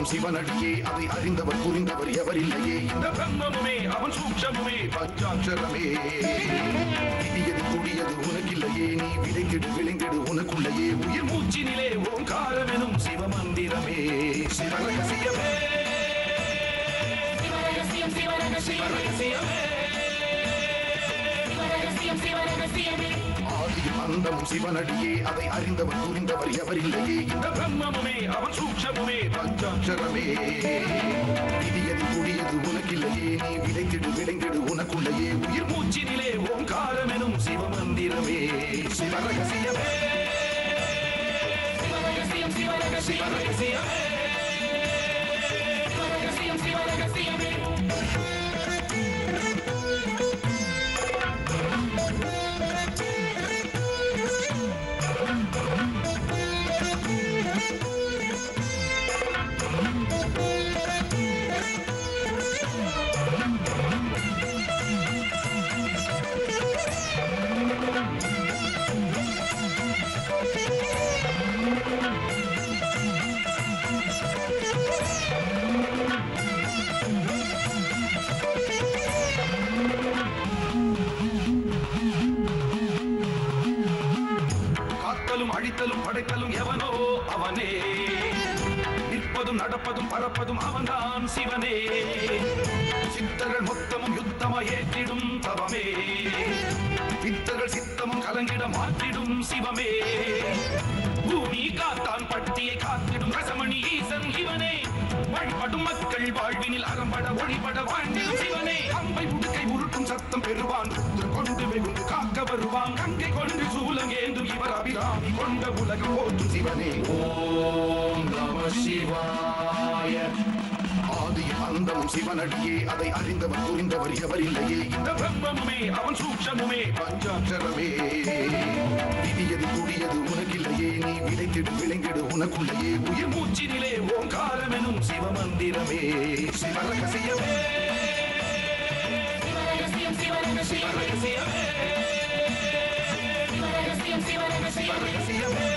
அந்தமும் சிவனடியே அதை அறிந்தவர் புரிந்தவர் எவரில்லையே இந்த பிரம்மமுமே அவன் சூக்ஷமுமே பஞ்சாட்சரமே விதியது கொடியது உனக்கில்லையே நீ விளைந்திடு விளைந்திடு உனக்குள்ளையே உயிர் மூச்சினிலே ஓங்காரமெனும் சிவமந்திரமே சிவரகசியமே சிவரகசியமே ஆதியும் அந்தமும் சிவனடியே அதை அறிந்தவர் புரிந்தவர் எவரில்லையே இந்த பிரம்மமுமே அவன் சூக்ஷமுமே பஞ்சாட்சரமே விதியது கொடியது உனக்கில்லையே நீ விளைந்திடு விளைந்திடு உனக்குள்ளையே உயிர் மூச்சினிலே ஓங்காரமெனும் சிவமந்திரமே சிவரகசியமே சிவரகசியமே அழித்தலும் படைத்தலும் எவனோ அவனே நிற்பதும் நடப்பதும் பறப்பதும் அவன்தான் சிவனே சித்தர்கள் மொத்தமும் யுத்தமாய் ஏற்றிடும் தவமே சித்தர்கள் சித்தமும் கலங்கிட மாற்றிடும் சிவமே பூமி காத்தான் பட்டியை காத்திடும் ரசமணி ஈசன் இவனே வழிபடும் மக்கள் வாழ்வினில் அறம்பட ஒளிபட வாழ்ந்திடும் சிவனே அம்பை உடுக்கை உருட்டும் சத்தம் பெறுவான் கொண்டு வெகுண்டு காக்க வருவான் கங்கை கொண்டு சூலம் ஏந்தும் இவர் அபிராமி கொண்ட உலகம் போற்றும் சிவனே ஓம் நம சிவாய ஆதியும் அந்தமும் சிவனடியே அதை அறிந்தவர் புரிந்தவர் எவரில்லையே இந்த பிரம்மமுமே அவன் சூக்ஷமுமே பஞ்சாட்சரமே விதியது கூடியது உனக்கில்லையே நீ விளைந்திடு விளைந்திடு உனக்குள்ளையே உயிர் மூச்சினிலே ஓங்காரமெனும் சிவமந்திரமே சிவரகசியமே சிவரகசியமே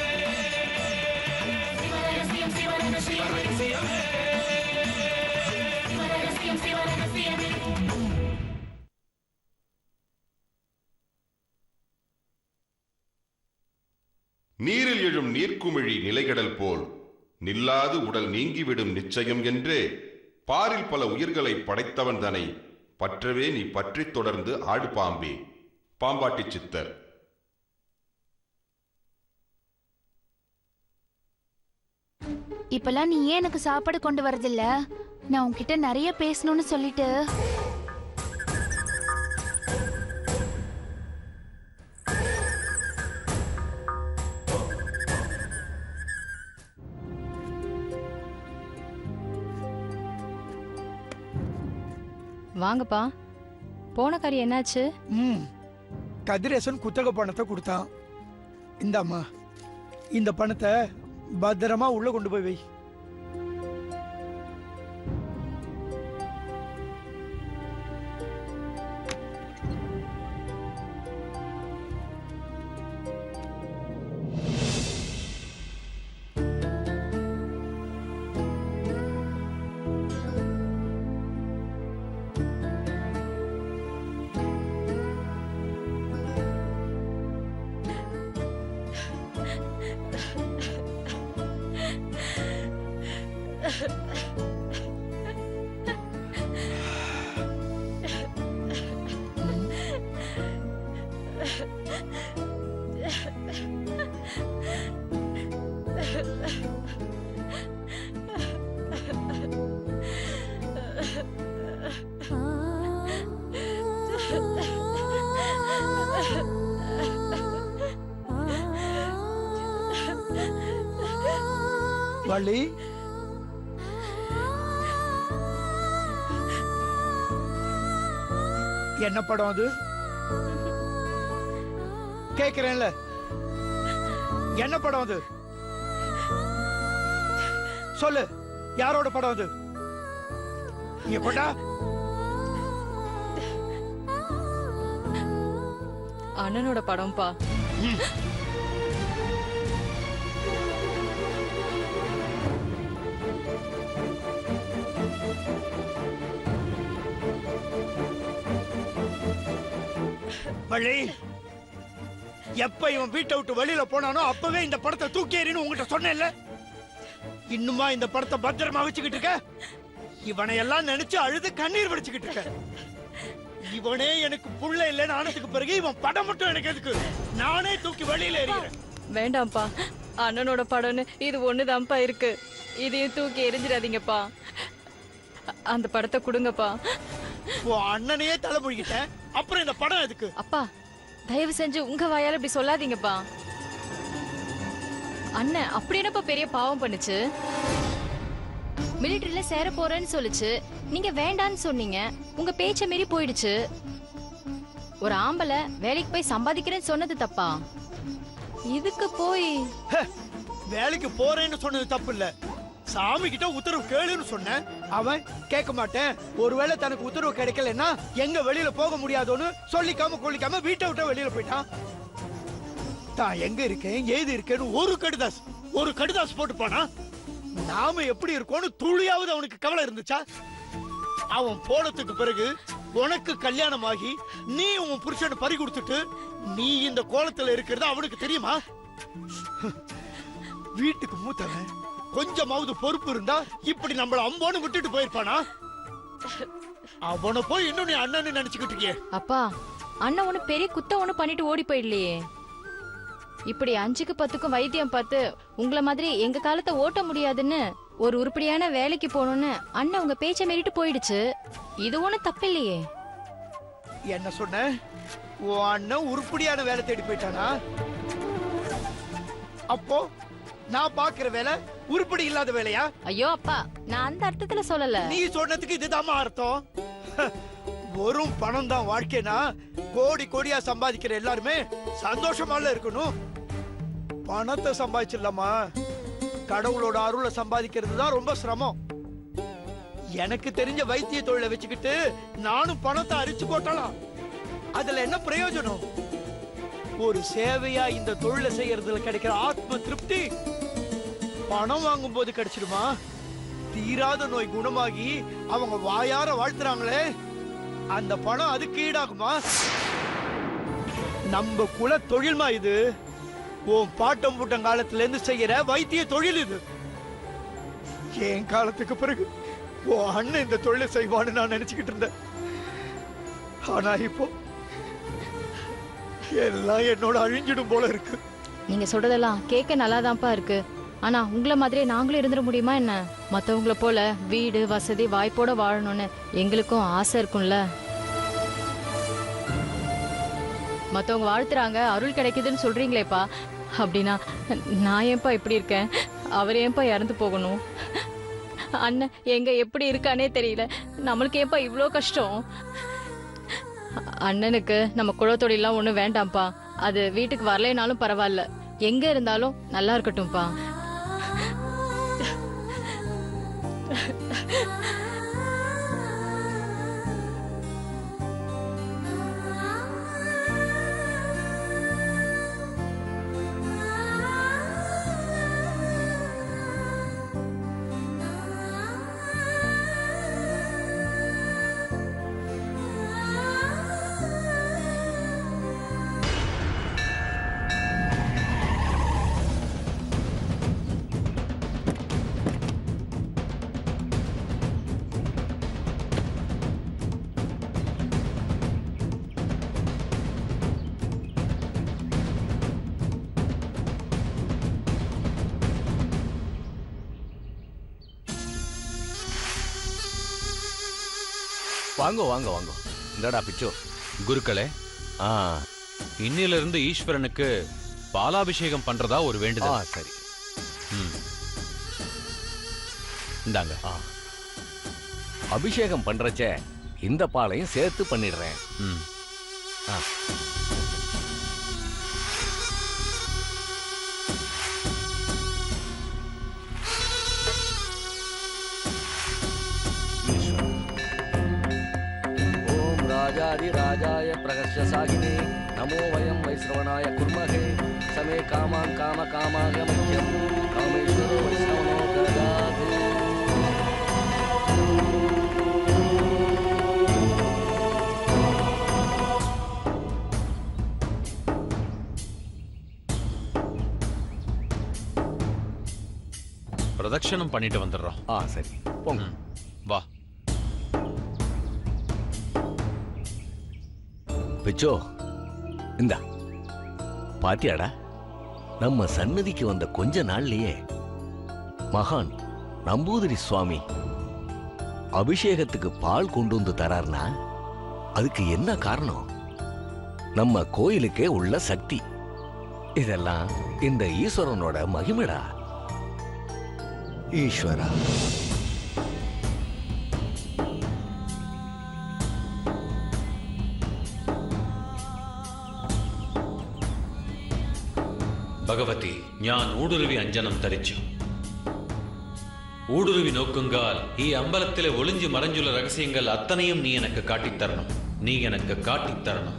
நீரில் எழும் நீர்க்குமிழி நிலைகடல் போல் நில்லாது உடல் நீங்கிவிடும் நிச்சயம் என்றே பாரில் பல உயிர்களை படைத்தவன் தனை பற்றவே நீ பற்றி தொடர்ந்து ஆடு பாம்பே. பாம்பாட்டி சித்தர். இப்பெல்லாம் நீ ஏன் எனக்கு சாப்பாடு கொண்டு வரதில்ல? நான் உன்கிட்ட நிறைய பேசணும்னு சொல்லிட்டு. வாங்கப்பா. போன காரியம் என்னாச்சு? கதிரேசன் குத்தக பணத்தை கொடுத்தான். இந்தாம்மா, இந்த பணத்தை பத்திரமா உள்ள கொண்டு போய் வை. வள்ளி, என்ன படம் அது? கேக்குறேன்ல, என்ன படம் அது? சொல்லு, யாரோட படம் அது? நீங்க போட்டா அண்ணனோட படம்பா. வள்ளி, எப்ப இவன் வீட்டை விட்டு வெளியில போனானோ அப்பவே இந்த படத்தை தூக்கி எறின்னு உங்ககிட்ட சொன்னேன்ல. இன்னுமா இந்த படத்தை பத்திரமா வச்சுக்கிட்டு இருக்க? இவனை எல்லாம் நினைச்சு அழுது கண்ணீர் வடிச்சுக்கிட்டு இருக்க. இவனே எனக்கு புள்ள இல்லைன்னு ஆனதுக்கு பிறகு இவன் படம் மட்டும் எனக்கு எதுக்கு? நானே தூக்கி வெளியில எறிகிறேன். வேண்டாம்ப்பா, அண்ணனோட படம்னு இது ஒண்ணுதான்ப்பா இருக்கு. இதையும் தூக்கி எரிஞ்சிடாதீங்கப்பா. அந்த படத்தை கொடுங்கப்பா. அண்ணனையே தலைமொழிகிட்டேன், அப்புறம் இந்த படம் எதுக்கு? அப்பா, தயவு செஞ்சு உங்க வாயால இப்படி சொல்லாதீங்கப்பா. அண்ணன் அப்படி என்னப்பா பெரிய பாவம் பண்ணுச்சு? மிலிட்டரியில சேர போறேன்னு சொல்லுச்சு, நீங்க வேண்டான்னு சொன்னீங்க. உங்க பேச்ச மீறி போயிடுச்சு. ஒரு ஆம்பளை வேலைக்கு போய் சம்பாதிக்கிறேன்னு சொன்னது தப்பா? இதுக்கு போய் வேலைக்கு போறேன்னு சொன்னது தப்பு இல்ல. சாமி கிட்ட உத்தரவு கேளுன்னு சொன்னேன். அவன் கேட்க மாட்டேன். ஒருவேளை தனக்கு உத்தரவு கிடைக்கலன்னா எங்க வெளியில போக முடியாதோன்னு சொல்லிக்காம கொள்ளிக்காம வீட்டை விட்டு வெளியில போயிட்டான். தான் எங்க இருக்கேன் ஏது இருக்கேன்னு ஒரு கடுதாஸ் போட்டு போனா. நாம எப்படி இருக்கோன்னு துளியாவது அவனுக்கு கவலை இருந்துச்சா? அவன் போனதுக்கு பிறகு உனக்கு கல்யாணம் ஆகி நீ உன் புருஷனை பறி கொடுத்துட்டு நீ இந்த கோலத்துல இருக்கிறது அவனுக்கு தெரியுமா? வீட்டுக்கு மூத்தவன் கொஞ்சமாவது பொறுப்பு இருந்தா இப்படி நம்மள அம்போன்னு விட்டுட்டு போயிருப்பானா? அவனை போய் இன்னும் நீ அண்ணன்னு நினைச்சுக்கிட்டு இருக்கியே. அப்பா, அண்ணன் ஒண்ணு பெரிய குத்த ஒண்ணு பண்ணிட்டு ஓடி போயிடலையே. இப்படி 5க்கு 10க்கும் வைத்தியம் பார்த்து உங்களை மாதிரி எங்க காலத்தை ஓட்ட முடியாதுன்னு ஒரு உருப்படியான வேலைக்கு போகணும்னு அண்ணன் உங்க பேச்ச மீறிட்டு போயிடுச்சு. இது ஒண்ணு தப்பில்லையே. என்ன சொன்ன? உன் அண்ணன் உருப்படியான வேலை தேடி போயிட்டானா? அப்போ நான் பாக்குற வேலை உருப்படி இல்லாத வேலையா? ஐயோ அப்பா, நான் அந்த அர்த்தத்துல சொல்லல. நீ சொன்னதுக்கு இதுதான் அர்த்தம். வெறும் பணம் தான் வாழ்க்கைனா கோடி கோடியா சம்பாதிக்கிற எல்லாருமே சந்தோஷமால இருக்கணும். பணத்தை சம்பாதிச்சிடலாமா? கடவுளோட அருளை சம்பாதிக்கிறது தான் ரொம்ப சிரமம். எனக்கு தெரிஞ்ச வைத்திய தொழிலை வச்சுக்கிட்டு நானும் பணத்தை அரிச்சு போட்டலாம். அதுல என்ன பிரயோஜனம்? ஒரு சேவையா இந்த தொழிலை செய்யறதுல கிடைக்கிற ஆத்ம திருப்தி பணம் வாங்கும் போது கிடைச்சிடுமா? தீராத நோய் குணமாகி அவங்க வாயார வாழ்த்துறாங்களே, அந்த பணம் அதுக்கு ஈடாகுமா? நம்ம குல தொழில்மா இது. உன் பாட்டம் பூட்டம் காலத்துல இருந்து செய்யற வைத்திய தொழில் இது. என் காலத்துக்கு பிறகு உன் அண்ணன் இந்த தொழிலை செய்வான்னு நான் நினைச்சுக்கிட்டு இருந்தேன். ஆனா இப்போ எல்லாம் என்னோட அழிஞ்சிடும் போல இருக்கு. நீங்க சொல்றதெல்லாம் கேட்க நல்லாதான்ப்பா இருக்கு. ஆனா உங்களை மாதிரியே நாங்களும் இருந்துட முடியுமா என்ன? மத்தவங்கள போல வீடு வசதி வாய்ப்போட வாழணும்னு எங்களுக்கும் ஆசை இருக்கும்ல. மத்தவங்க வாழ்த்துறாங்க, அருள் கிடைக்குதுன்னு சொல்றீங்களேப்பா. அப்படின்னா நான் ஏன்பா இப்படி இருக்கேன்? அவர் ஏன்பா இறந்து போகணும்? அண்ணன் எங்க எப்படி இருக்கானே தெரியல. நம்மளுக்கு ஏன்பா இவ்வளோ கஷ்டம்? அண்ணனுக்கு நம்ம குலத்தொழிலாம் ஒன்றும் வேண்டாம்ப்பா. அது வீட்டுக்கு வரலைனாலும் பரவாயில்ல, எங்க இருந்தாலும் நல்லா இருக்கட்டும்ப்பா. வாங்க வாங்க வாங்க. இந்தடா பிச்சோ. குருக்களே, இன்னிலிருந்து ஈஸ்வரனுக்கு பாலாபிஷேகம் பண்றதா ஒரு வேண்டுதல். சரி. இந்தாங்க. அபிஷேகம் பண்றச்ச இந்த பாலையும் சேர்த்து பண்ணிடுறேன். राजाय प्रकर्षसाहिने नमो वयं वैश्रवणाय कुर्महे समे कामान् कामकामाय मह्यं कामेश्वरो वैश्रवणो ददातु। பிரதட்சணம் பண்ணிட்டு வந்துடுறோம். சரி போங்க. வா. பிச்சோ, இந்தா பாத்தியாடா, நம்ம சன்னதிக்கு வந்த கொஞ்ச நாள்லயே மகான் நம்பூதிரி சுவாமி அபிஷேகத்துக்கு பால் கொண்டு வந்து தரார்னா அதுக்கு என்ன காரணம்? நம்ம கோயிலுக்கே உள்ள சக்தி. இதெல்லாம் இந்த ஈஸ்வரனோட மகிமைடா. ஈஸ்வரா. ഭഗവതി, ഞാൻ ഊടുരുവി അഞ്ജനം തരിച്ചു. ഊടുരുവി നോക്കുങ്കാൽ ഈ അമ്പലത്തിലെ ഒളിഞ്ചു മറഞ്ഞുള്ള രഹസ്യങ്ങൾ അത്തനെയും നീ എനക്ക് കാട്ടിത്തരണം. നീ എനക്ക് കാട്ടിത്തരണം.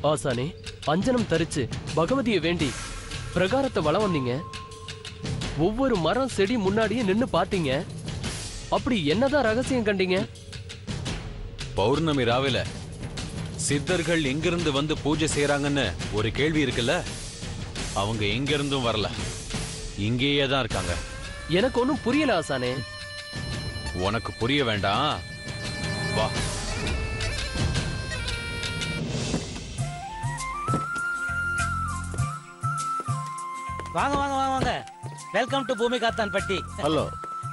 ஆசானே, அஞ்சனம் தரிச்சு பகவதியை வேண்டி பிரகாரத்தை வளம் வந்தீங்க. ஒவ்வொரு மரம் செடி முன்னாடியே நின்னு பாத்தீங்க. அப்படி என்னதான் ரகசியம் கண்டீங்க? பௌர்ணமி ராவில சித்தர்கள் எங்கிருந்து வந்து பூஜை செய்யறாங்கன்னு ஒரு கேள்வி இருக்குல்ல, அவங்க எங்கிருந்தும் வரல, இங்கேயே தான் இருக்காங்க. எனக்கு ஒன்னும் புரியல ஆசானே. உனக்கு புரிய வேண்டாம், வா. வாங்க வாங்க வாங்க வாங்க. வெல்கம் டு பூமி காத்தான் பட்டி. ஹலோ.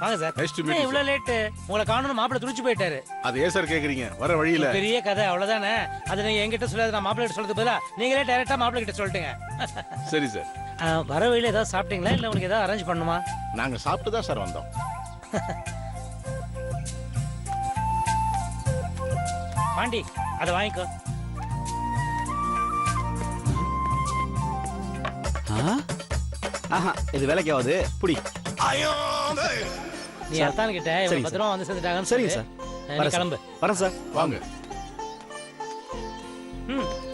வாங்க sir. Nice to meet you. இவ்வளவு லேட்? உங்களை காணணும், மாப்பிள்ளை துடிச்சு போயிட்டாரு. அது ஏன் சார் கேக்குறீங்க? வர வழியில பெரிய கதை அவ்வளவுதானே. அது நீங்க என்கிட்ட சொல்லாத, நான் மாப்பிள்ளை கிட்ட சொல்றது பதிலா நீங்களே டைரக்டா மாப்பிள்ளை கிட்ட சொல்லிட்டீங்க. சரி சார். வர வழியில ஏதாவது சாப்பிட்டீங்களா இல்ல உங்களுக்கு ஏதாவது அரேஞ்ச் பண்ணுமா? நாங்க சாப்பிட்டு தான் சார் வந்தோம். பாண்டி, அதை வாங்கிக்கோ. இது வேலைக்கு ஆகுது. புடி. நீ அத்தான் கிட்ட பத்திரமா வந்து சேர்ந்துட்டாங்கன்னு. சரிங்க சார். நீ கிளம்பு. வரேன் சார். வாங்க.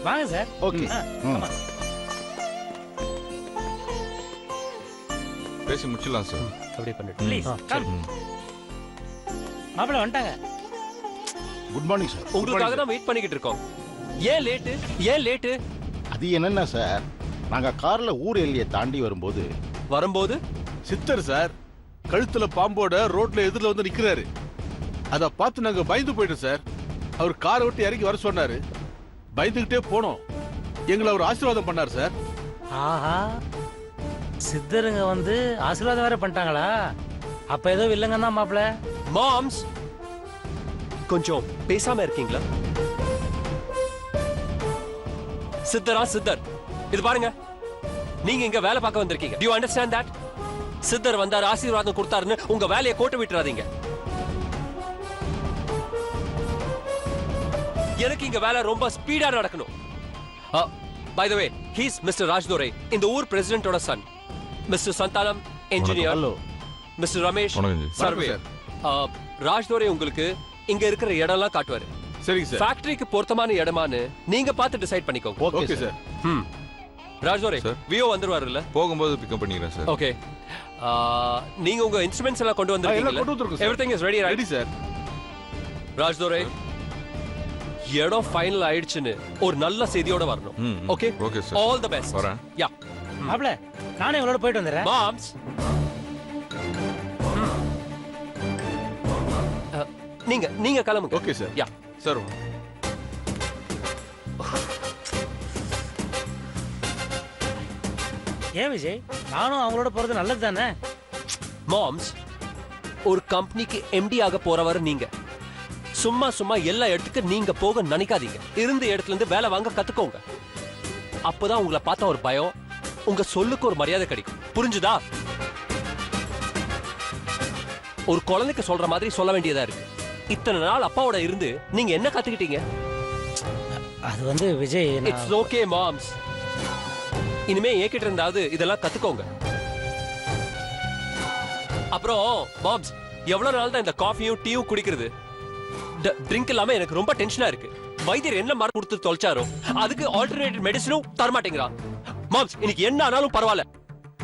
வாங்க சார். ஓகே. பேசி முடிச்சிடலாம் சார். அப்படியே பண்ணிட்டு ப்ளீஸ் கம். மாப்பிள்ளை வந்துட்டாங்க. Good morning sir. உங்களுக்காக தான் வெயிட் பண்ணிக்கிட்டு இருக்கோம். ஏன் லேட்டு? ஏன் லேட்டு? அது என்னன்னா சார், நாங்க கார்ல ஊர் எல்லையை தாண்டி வரும்போது சித்தர் சார் கழுத்துல பாம்போட ரோட்ல எதிரில வந்து நிக்கிறாரு. அத பார்த்து நாங்க பயந்து போயிட்டோம் சார். அவர் காரை விட்டு இறங்கி வர சொன்னாரு. பயந்துகிட்டே போனோம். எங்களை அவர் ஆசீர்வாதம் பண்ணார் சார். ஆஹா, சித்தருங்க வந்து ஆசீர்வாதம் வேற பண்ணிட்டாங்களா? அப்ப ஏதோ இல்லைங்க தான் மாப்பிள்ளை. மாம்ஸ், கொஞ்சம் பேசாம இருக்கீங்களா? சித்தரா சித்தர், இது பாருங்க, நீங்க இங்க வேலை பார்க்க வந்திருக்கீங்க. Do you understand that? சித்தர் வந்தாரு, ஆசீர்வாதம் கொடுத்தாருன்னு உங்க வேலையை கோட்டை விட்டுறாதீங்க. எனக்கு இங்க வேலை ரொம்ப ஸ்பீடா நடக்கணும். By the way, he's Mr. Rajdore, இந்த ஊர் பிரசிடென்ட்டோட son. Mr. Santanam, engineer. Hello. Mr. Ramesh, surveyor. Rajdore உங்களுக்கு இங்க இருக்கிற இடம்லாம் காட்டுவாரு. சரிங்க சார். ஃபேக்டரிக்கு பொருத்தமான இடமான்னு நீங்க பார்த்து டிசைட் பண்ணிக்கோங்க. Okay sir. ராஜ்தோரே வியோ வந்துருவாருல்ல? போகும்போது பிக்கப் பண்ணிக்கிறேன் சார். ஓகே. நீங்க உங்க இன்ஸ்ட்ருமெண்ட்ஸ் எல்லாம் கொண்டு வந்திருக்கீங்களா? Everything is ready right? Ready sir. Rajdore இடம் ஃபைனல் ஆயிடுச்சுன்னு ஒரு நல்ல செய்தியோட வரணும். Okay okay sir. All the best. வரேன். யா. மாப்ள நானே உங்களோட போயிட்டு வந்துறேன். மாம்ஸ் நீங்க கிளம்புங்க. Okay sir. Yeah sir. ஏன் விஜய் நானும் அவங்களோட போறது நல்லது தானே? மாம்ஸ் ஒரு கம்பெனிக்கு எம்டி ஆக போறவர் நீங்க. சும்மா சும்மா எல்லா இடத்துக்கு நீங்க போக நினைக்காதீங்க. இருந்த இடத்துல இருந்து வேலை வாங்க கத்துக்கோங்க. அப்பதான் உங்களை பார்த்தா ஒரு பயம், உங்க சொல்லுக்கு ஒரு மரியாதை கிடைக்கும். புரிஞ்சுதா? ஒரு குழந்தைக்கு சொல்ற மாதிரி சொல்ல வேண்டியதா இருக்கு. இத்தனை நாள் அப்பாவோட இருந்து நீங்க என்ன கத்துக்கிட்டீங்க? அது வந்து விஜய் இட்ஸ் ஓகே மாம்ஸ். இனிமே ஏகிட்ட இருந்தாவது இதெல்லாம் கத்துக்கோங்க. அப்புறம் மாம்ஸ் எவ்வளவு நாள் தான் இந்த காஃபியும் டீயும் குடிக்கிறது? ட்ரிங்க் இல்லாம எனக்கு ரொம்ப டென்ஷனா இருக்கு. வைத்தியர் என்ன மருந்து கொடுத்து தொலைச்சாரோ அதுக்கு ஆல்டர்னேட்டிவ் மெடிசனும் தர மாட்டேங்கிறான். மாம்ஸ் இன்னைக்கு என்ன ஆனாலும் பரவாயில்ல,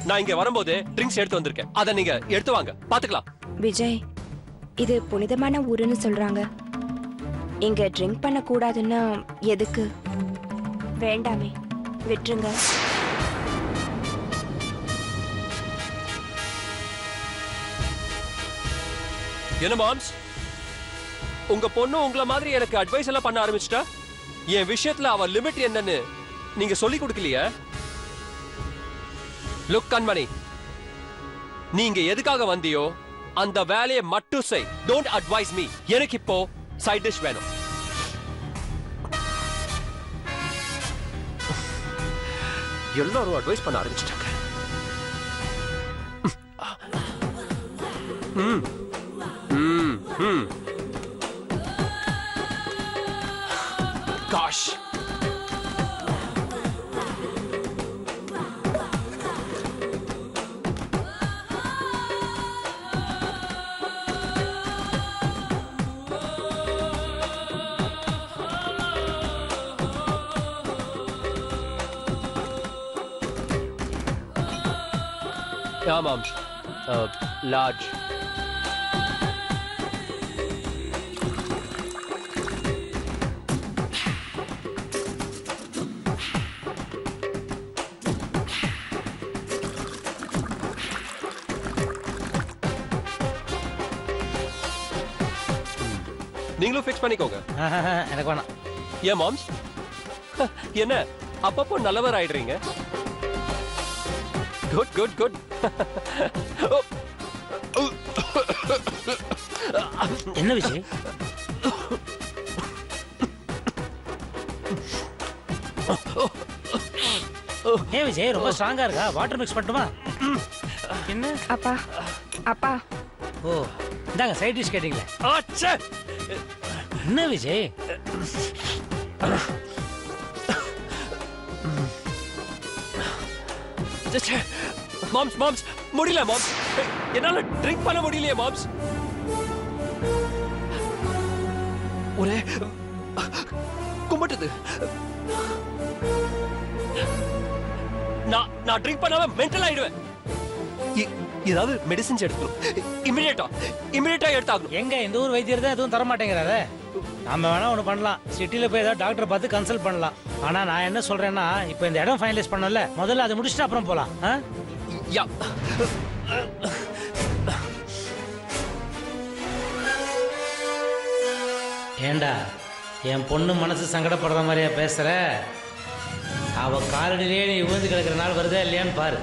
நான் இங்க வரும்போது ட்ரிங்க்ஸ் எடுத்து வந்திருக்கேன். அதை நீங்க எடுத்து வாங்க, பாத்துக்கலாம். விஜய் இது புனிதமான ஊருன்னு சொல்றாங்க. இங்க ட்ரிங்க் பண்ண கூடாதுன்னா எதுக்கு? வேண்டாமே, விட்டுருங்க. என்ன மாம்ஸ் உங்க பொண்ணு உங்கள மாதிரி எனக்கு அட்வைஸ் எல்லாம் பண்ண ஆரம்பிச்சிட்டா? என் விஷயத்துல அவ லிமிட் என்னன்னு நீங்க சொல்லி கொடுக்கலையா? லுக் கண்மணி, நீங்க எதுக்காக வந்தியோ அந்த வேலையை மட்டும் செய். Don't advice me. எனக்கு இப்போ சைட் டிஷ் வேணும். எல்லாரும் அட்வைஸ் பண்ண ஆரம்பிச்சிட்டாங்க. Gosh. Yeah, Mom. Large. நீங்களும் ஃபிக்ஸ் பண்ணிக்கோங்க. எனக்கு வேணாம். ஏன் மாம்ஸ் என்ன அப்பப்போ நல்லவர் ஆயிடுறீங்க? Good good good. என்ன விஜய்? ஏன் விஜய் ரொம்ப ஸ்ட்ராங்கா இருக்கா? வாட்டர் மிக்ஸ் பண்ணட்டுமா? என்ன அப்பா அப்பா. ஓ இந்தாங்க சைட் டிஷ் கேட்டீங்களே. அச்சே என்ன விஜய்? மாம்ஸ் மாம்ஸ் முடியல மாம்ஸ், என்னால ட்ரிங்க் பண்ண முடியலையே மாம்ஸ். ஒரே கும்பிட்டுது. நான் ட்ரிங்க் பண்ணாம மென்டல் ஆயிடுவேன். ஏதாவது மெடிசின்ஸ் எடுக்கணும். இமிடியேட்டா எடுத்தாகணும். எங்க இந்த ஊர் வைத்தியர் தான் எதுவும் தர மாட்டேங்கிறாரு. நம்ம வேணா ஒன்று பண்ணலாம், சிட்டில போய் ஏதாவது டாக்டரை பார்த்து கன்சல்ட் பண்ணலாம். ஆனா நான் என்ன சொல்றேன்னா இப்போ இந்த இடம் ஃபைனலைஸ் பண்ணல, முதல்ல அதை முடிச்சுட்டு அப்புறம் போலாம். ஏண்டா என் பொண்ணு மனசு சங்கடப்படுற மாதிரியா பேசுற? அவ காலடியிலே நீ விழுந்து கிடக்கிற நாள் வருதா இல்லையான்னு பாரு.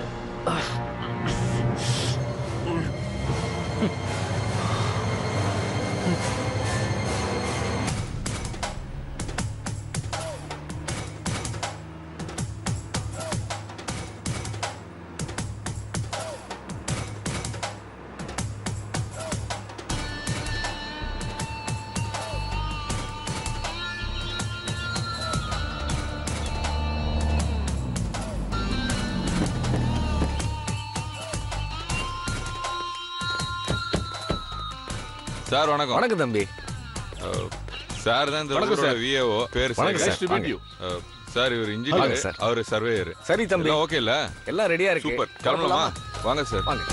சார் வணக்கம். வணக்கம் தம்பி. சார் தான் இந்த ஊரோட விஏஓ. பேர் சார். இவர் இன்ஜினியர், அவர் சர்வேயர். சரி தம்பி. ஓகே இல்ல? எல்லாம் ரெடியா இருக்கு. சூப்பர். கிளம்பலாமா? வாங்க சார். வாங்க.